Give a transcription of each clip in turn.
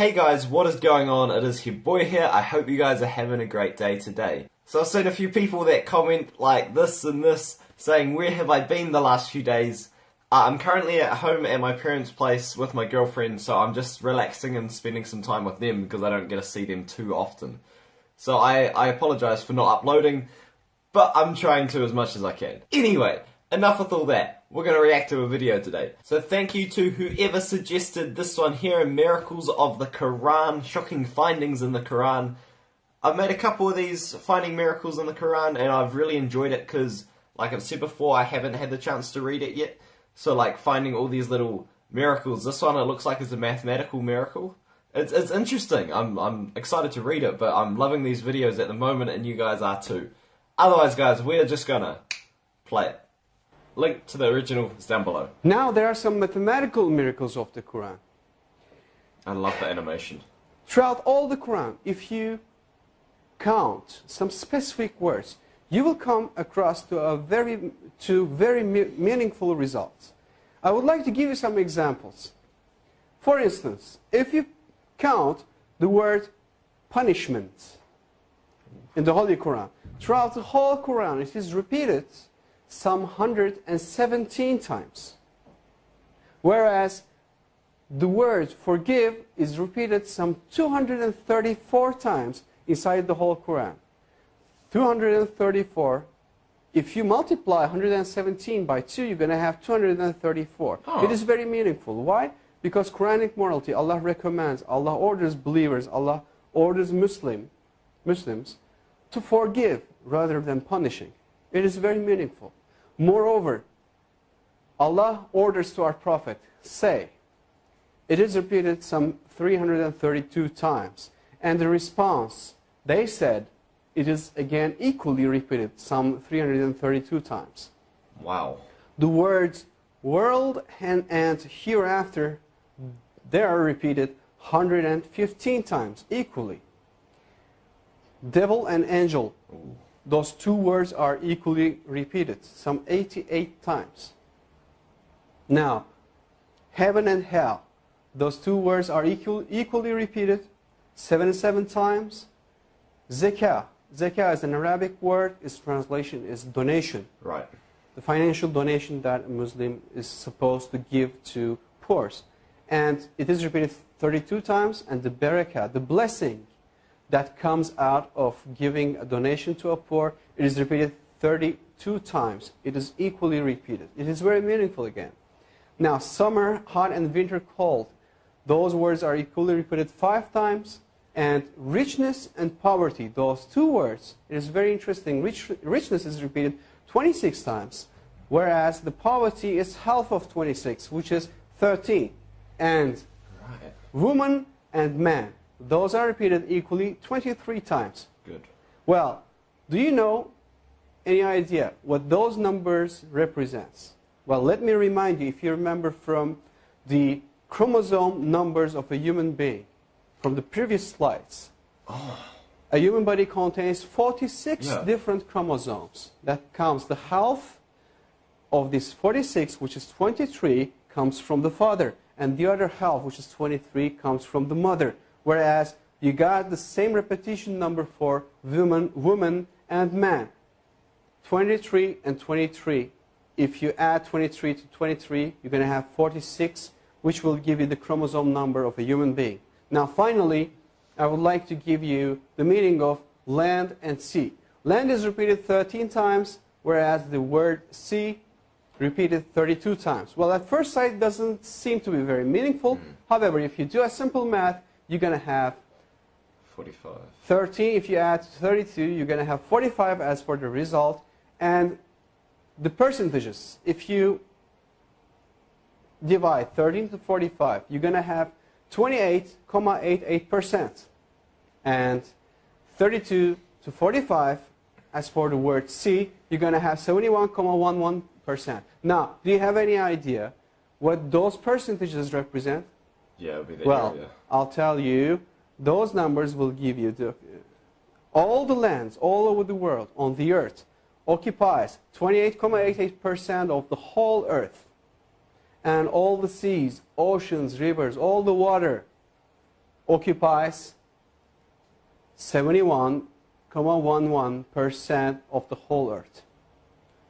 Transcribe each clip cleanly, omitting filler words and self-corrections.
Hey guys, what is going on? It is your boy here. I hope you guys are having a great day today. So I've seen a few people that comment like this and this, saying where have I been the last few days? I'm currently at home at my parents' place with my girlfriend, so I'm just relaxing and spending some time with them because I don't get to see them too often. So I apologise for not uploading, but I'm trying to as much as I can. Anyway, enough with all that. We're going to react to a video today. So thank you to whoever suggested this one here, Miracles of the Quran, Shocking Findings in the Quran. I've made a couple of these finding miracles in the Quran and I've really enjoyed it because, like I've said before, I haven't had the chance to read it yet. So like finding all these little miracles, this one it looks like it's a mathematical miracle. It's interesting. I'm excited to read it, but I'm loving these videos at the moment and you guys are too. Otherwise guys, we're just gonna play it. Link to the original is down below. Now there are some mathematical miracles of the Quran. I love the animation. Throughout all the Quran, if you count some specific words, you will come across to very meaningful results. I would like to give you some examples. For instance, if you count the word punishment in the Holy Quran, throughout the whole Quran it is repeated some 117 times. Whereas the word forgive is repeated some 234 times inside the whole Quran. 234. If you multiply 117 by 2, you're going to have 234. Oh. It is very meaningful. Why? Because Quranic morality, Allah recommends, Allah orders believers, Allah orders Muslims to forgive rather than punishing. It is very meaningful. Moreover, Allah orders to our Prophet, say, it is repeated some 332 times. And the response, they said, it is again equally repeated some 332 times. Wow. The words world and hereafter, they are repeated 115 times equally. Devil and angel, those two words are equally repeated some 88 times. Now, heaven and hell, those two words are equally repeated 77 times. Zakah is an Arabic word. Its translation is donation. Right. The financial donation that a Muslim is supposed to give to poor. And it is repeated 32 times. And the barakah, the blessing that comes out of giving a donation to a poor, it is repeated 32 times. It is equally repeated. It is very meaningful again. Now, summer hot and winter cold, those words are equally repeated 5 times. And richness and poverty, those two words, it is very interesting. Richness is repeated 26 times, whereas the poverty is half of 26, which is 13. And woman and man, those are repeated equally 23 times. Good. Well, do you know any idea what those numbers represent? Well, let me remind you, if you remember from the chromosome numbers of a human being, from the previous slides, a human body contains 46 different chromosomes. That counts the half of this 46, which is 23, comes from the father. And the other half, which is 23, comes from the mother. Whereas you got the same repetition number for woman and man. 23 and 23. If you add 23 to 23, you're going to have 46, which will give you the chromosome number of a human being. Now finally, I would like to give you the meaning of land and sea. Land is repeated 13 times, whereas the word sea repeated 32 times. Well, at first sight, it doesn't seem to be very meaningful. However, if you do a simple math, you're going to have 45. 13. If you add 32, you're going to have 45 as for the result. And the percentages, if you divide 13 to 45, you're going to have 28.88%. And 32 to 45, as for the word sea, you're going to have 71.11%. Now, do you have any idea what those percentages represent? Yeah, it'll be the well, area. I'll tell you, those numbers will give you all the lands all over the world on the earth occupies 28.88% of the whole earth. And all the seas, oceans, rivers, all the water occupies 71.11% of the whole earth.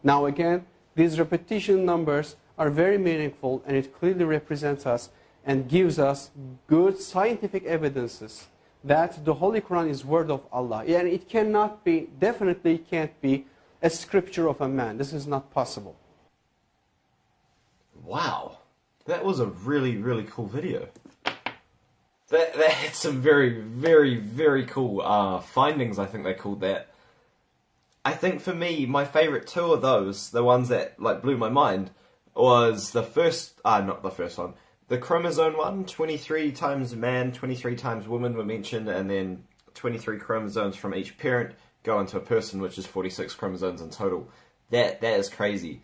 Now again, these repetition numbers are very meaningful, and it clearly represents us and gives us good scientific evidences that the Holy Quran is word of Allah. And it cannot be, definitely can't be, a scripture of a man. This is not possible. Wow, that was a really, really cool video. That had some very, very, very cool findings, I think they called that. I think for me, my favourite two of those, the ones that like blew my mind, was the first, not the first one, the chromosome one, 23 times man, 23 times woman were mentioned, and then 23 chromosomes from each parent go into a person, which is 46 chromosomes in total. That is crazy.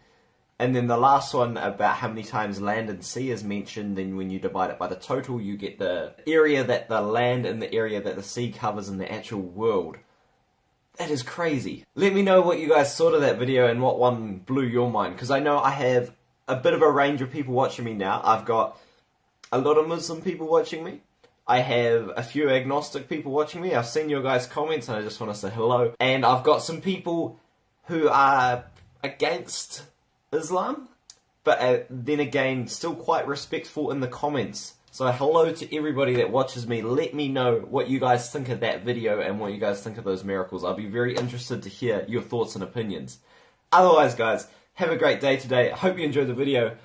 And then the last one about how many times land and sea is mentioned, then when you divide it by the total, you get the area that the land and the area that the sea covers in the actual world. That is crazy. Let me know what you guys thought of that video and what one blew your mind, because I know I have a bit of a range of people watching me now. I've got a lot of Muslim people watching me. I have a few agnostic people watching me. I've seen your guys' comments and I just want to say hello. And I've got some people who are against Islam, but then again, still quite respectful in the comments. So hello to everybody that watches me. Let me know what you guys think of that video and what you guys think of those miracles. I'll be very interested to hear your thoughts and opinions. Otherwise, guys, have a great day today. I hope you enjoyed the video.